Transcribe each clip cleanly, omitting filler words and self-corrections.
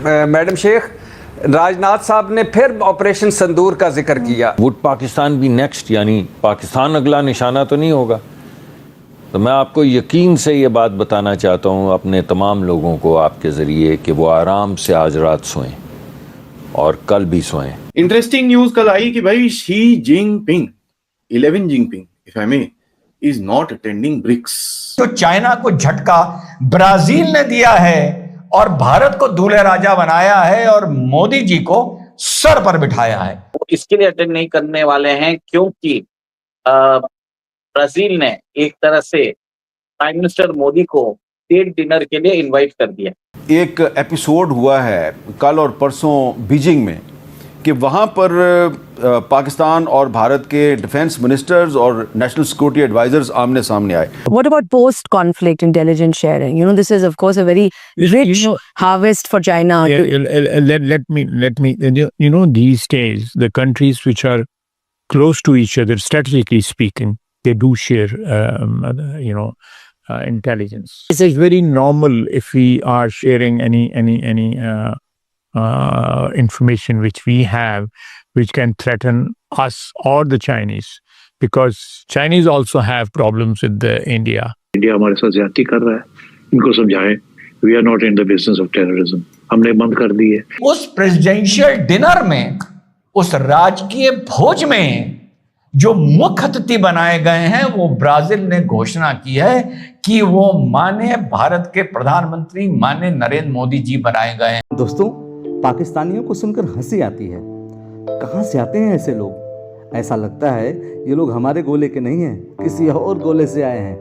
Madam Sheikh, Rajnath साहब ने फिर ऑपरेशन संदूर का जिक्र किया। वुड पाकिस्तान भी नेक्स्ट, यानी पाकिस्तान अगला निशाना तो नहीं होगा। तो मैं आपको यकीन से ये बात बताना चाहता हूँ अपने तमाम लोगों को आपके ज़रिए कि वो आराम से आज रात सोएं और कल भी सोएं। इंटरेस्टिंग न्यूज कल आई कि भाई Xi Jinping 11 Jinping if I may is not attending BRICS. तो चाइना को झटका ब्राजील ने दिया है और भारत को दूल्हे राजा बनाया है और मोदी जी को सर पर बिठाया है। वो इसके लिए अटेंड नहीं करने वाले हैं क्योंकि ब्राजील ने एक तरह से प्राइम मिनिस्टर मोदी को स्टेट डिनर के लिए इनवाइट कर दिया। एक एपिसोड हुआ है कल और परसों बीजिंग में कि वहाँ पर पाकिस्तान और भारत के डिफेंस मिनिस्टर्स और नेशनल सिक्योरिटी एडवाइजर्स आमने सामने आए। What about post-conflict intelligence sharing? You know, this is of course a very rich harvest for China. Let me. You know, these days the countries which are close to each other, strategically speaking, they do share, intelligence. It's very normal if we are sharing any information which we have, which can threaten us or the Chinese, because Chinese also have problems with the India. India हमारे साथ ज्यादती कर रहा है, इनको समझाएं, we are not in the business of terrorism. हमने बंद कर दी है। उस प्रेसिडेंशियल डिनर में, उस राजकीय भोज में जो मुख्य अतिथि बनाए गए हैं, वो ब्राजील ने घोषणा की है कि वो माननीय भारत के प्रधानमंत्री माननीय नरेंद्र मोदी जी बनाए गए हैं। दोस्तों, पाकिस्तानियों को सुनकर हंसी आती है। कहां से आते हैं ऐसे लोग? ऐसा लगता है ये लोग हमारे गोले के नहीं हैं, किसी और गोले से आए हैं।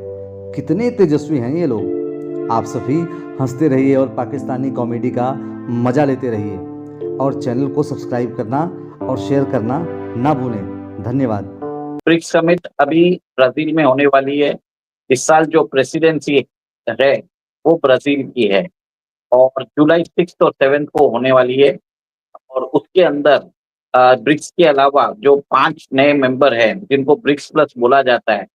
कितने तेजस्वी हैं ये लोग। आप सभी हंसते रहिए और पाकिस्तानी कॉमेडी का मजा लेते रहिए, और चैनल को सब्सक्राइब करना और शेयर करना ना भूलें। धन्यवाद। ब्रिक्स समिट अभी ब्राजील में होने वाली है। इस साल जो प्रेसिडेंसी है वो ब्राजील की है और जुलाई 6 और 7 को होने वाली है। और उसके अंदर ब्रिक्स के अलावा जो 5 नए मेंबर हैं जिनको ब्रिक्स प्लस बोला जाता है,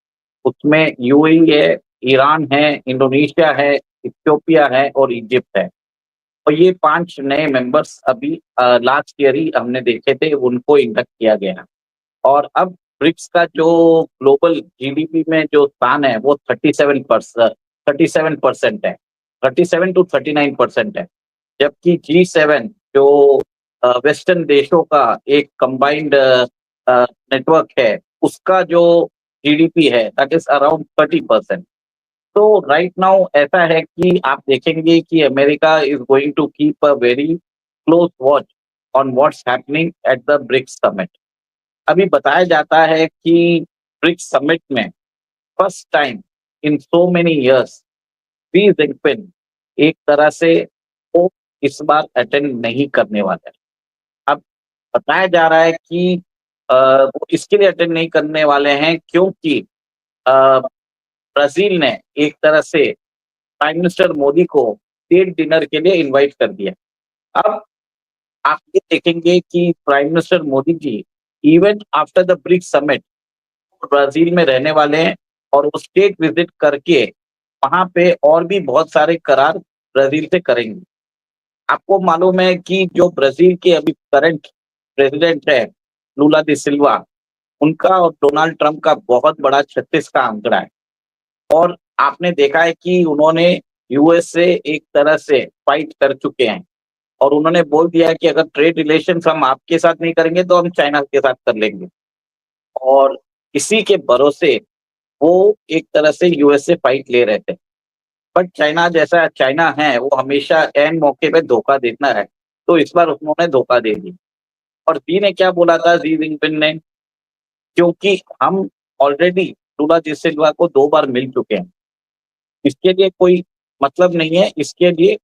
उसमें यूएई है, ईरान है, इंडोनेशिया है, इथियोपिया है और इजिप्ट है। और ये 5 नए मेंबर्स अभी लास्ट ईयर ही हमने देखे थे, उनको इंडक्ट किया गया। और अब ब्रिक्स का जो ग्लोबल जीडीपी में जो स्थान है वो 37% है, 37 to 39% है। जबकि G7 जो वेस्टर्न देशों का एक कंबाइंड नेटवर्क है, उसका जो जीडीपी है दैट इज अराउंड 30%। तो राइट नाउ ऐसा है कि आप देखेंगे कि America is going to keep a very close watch on what's happening at the BRICS summit. अभी बताया जाता है कि ब्रिक्स समिट में first time in so many years Xi Jinping एक तरह से वो इस बार अटेंड नहीं करने वाले। अब बताया जा रहा है कि वो इसके लिए अटेंड नहीं करने वाले हैं क्योंकि ब्राजील ने एक तरह से प्राइम मिनिस्टर मोदी को स्टेट डिनर के लिए इनवाइट कर दिया। अब आप ये देखेंगे कि prime minister Modi ji even after the BRICS summit Brazil में रहने वाले हैं और वो स्टेट विजिट करके वहां पे और भी बहुत सारे करार ब्राजील से करेंगे। आपको मालूम है कि जो ब्राजील के अभी करंट प्रेसिडेंट है लूला डी सिल्वा, उनका और डोनाल्ड ट्रंप का बहुत बड़ा 36 का आंकड़ा है। और आपने देखा है कि उन्होंने यूएस से एक तरह से फाइट कर चुके हैं और उन्होंने बोल दिया कि अगर ट्रेड रिलेशन हम आपके साथ नहीं करेंगे तो हम चाइना के साथ कर लेंगे। और इसी के भरोसे वो एक तरह से यूएस से फाइट ले रहे थे। बट चाइना जैसा चाइना है वो हमेशा एन मौके पे धोखा देता है, तो इस बार उन्होंने धोखा दे दी। और जी ने क्या बोला था, जी जिनपिंग ने, क्योंकि हम ऑलरेडी लूला डी सिल्वा को 2 बार मिल चुके हैं, इसके लिए कोई मतलब नहीं है। इसके लिए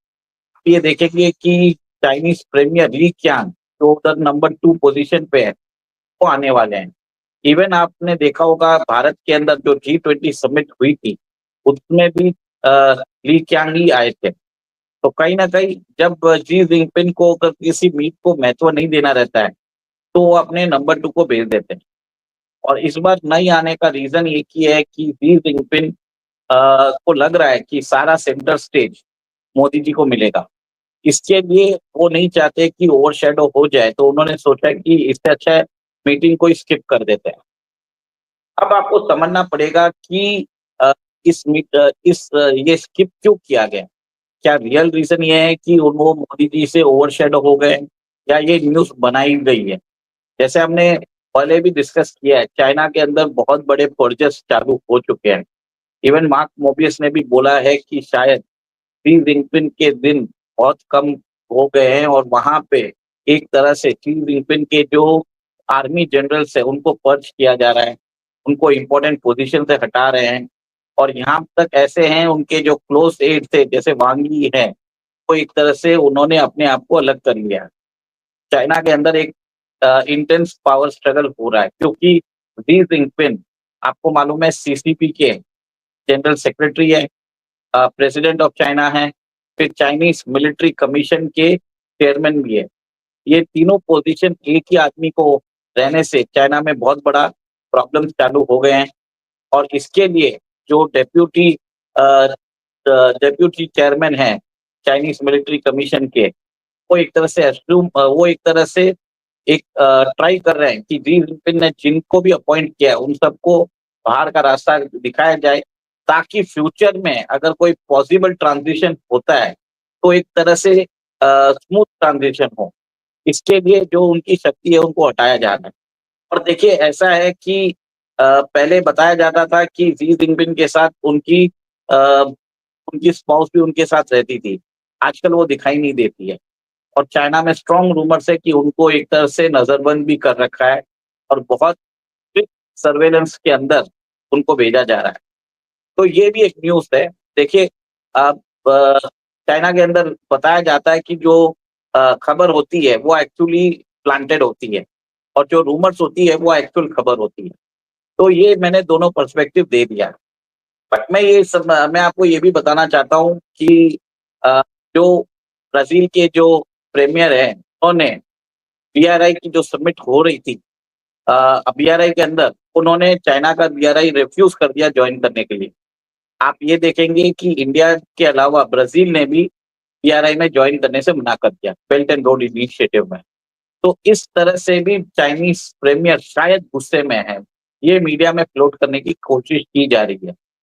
ये देखेंगे कि चाइनीज प्रीमियर ली क्यांग जो उधर नंबर 2 पोजीशन पे है वो आने वाले हैं। इवन आपने देखा होगा भारत के अंदर जो G20 समिट हुई थी उसमें भी ली क्यांग ही आए थे। तो कहीं ना कहीं जब जी जिनपिंग को अगर किसी मीट को महत्व नहीं देना रहता है तो वो अपने नंबर 2 को भेज देते हैं। और इस बार नहीं आने का रीजन एक ही है कि जी जिनपिंग को लग रहा है कि सारा सेंटर स्टेज मोदी जी को मिलेगा। इसके लिए वो नहीं चाहते कि ओवरशैडो हो जाए, तो उन्होंने सोचा कि इससे अच्छा है मीटिंग को स्किप कर देते हैं। अब आपको समझना पड़ेगा कि ये स्किप क्यों किया गया? क्या रियल रीजन ये है कि वो मोदी जी से ओवरशैडो हो गए, या ये न्यूज़ बनाई गई है? जैसे हमने पहले भी डिस्कस किया है, चाइना के अंदर बहुत बड़े प्रोजेक्ट्स चालू हो चुके हैं। इवन मार्क मोबियस ने भी बोला है कि शायद शी जिनपिंग के दिन बहुत कम हो गए हैं, और वहां पे एक तरह से शी जिनपिंग के जो आर्मी जनरल्स है उनको पर्च किया जा रहा है, उनको इम्पोर्टेंट पोजीशन से हटा रहे हैं। और यहाँ तक ऐसे हैं उनके जो क्लोज एड थे जैसे वांग यी है, वो एक तरह से उन्होंने अपने आप को अलग कर लिया है। चाइना के अंदर एक इंटेंस पावर स्ट्रगल हो रहा है, क्योंकि शी जिनपिंग आपको मालूम है सीसीपी के जनरल सेक्रेटरी है, प्रेसिडेंट ऑफ चाइना है, फिर चाइनीज मिलिट्री कमीशन के चेयरमैन भी है। ये तीनों पोजीशन एक ही आदमी को रहने से चाइना में बहुत बड़ा प्रॉब्लम चालू हो गए हैं। और इसके लिए जो डेप्यूटी चेयरमैन है चाइनीज मिलिट्री कमीशन के, वो एक तरह से एक ट्राई कर रहे हैं कि शी जिनपिंग ने जिनको भी अपॉइंट किया है उन सबको बाहर का रास्ता दिखाया जाए, ताकि फ्यूचर में अगर कोई पॉसिबल ट्रांजिशन होता है तो एक तरह से स्मूथ ट्रांजिशन हो। इसके लिए जो उनकी शक्ति है उनको हटाया जा रहा है। और देखिए ऐसा है कि पहले बताया जाता था कि शी जिनपिंग के साथ उनकी स्पाउस भी उनके साथ रहती थी, आजकल वो दिखाई नहीं देती है। और चाइना में स्ट्रॉन्ग रूमर्स है कि उनको एक तरह से नजरबंद भी कर रखा है, और बहुत सर्वेलेंस के अंदर उनको भेजा जा रहा है। तो ये भी एक न्यूज़ है। देखिए अब चाइना के अंदर बताया जाता है कि जो खबर होती है वो एक्चुअली प्लांटेड होती है, और जो रूमर्स होती है वो एक्चुअल खबर होती है। तो ये मैंने दोनों पर्सपेक्टिव दे दिया। बट मैं आपको ये भी बताना चाहता हूँ कि जो ब्राजील के जो प्रीमियर हैं उन्होंने बीआरआई की जो समिट हो रही थी, बीआरआई के अंदर उन्होंने चाइना का बीआरआई रिफ्यूज कर दिया ज्वाइन करने के लिए। आप ये देखेंगे कि इंडिया के अलावा ब्राजील ने भी बीआरआई में ज्वाइन करने से मना कर दिया, बेल्ट एंड रोड इनिशिएटिव में। तो इस तरह से भी चाइनीज प्रीमियर शायद गुस्से में है, ये मीडिया में फ्लोट करने की कोशिश की जा रही है।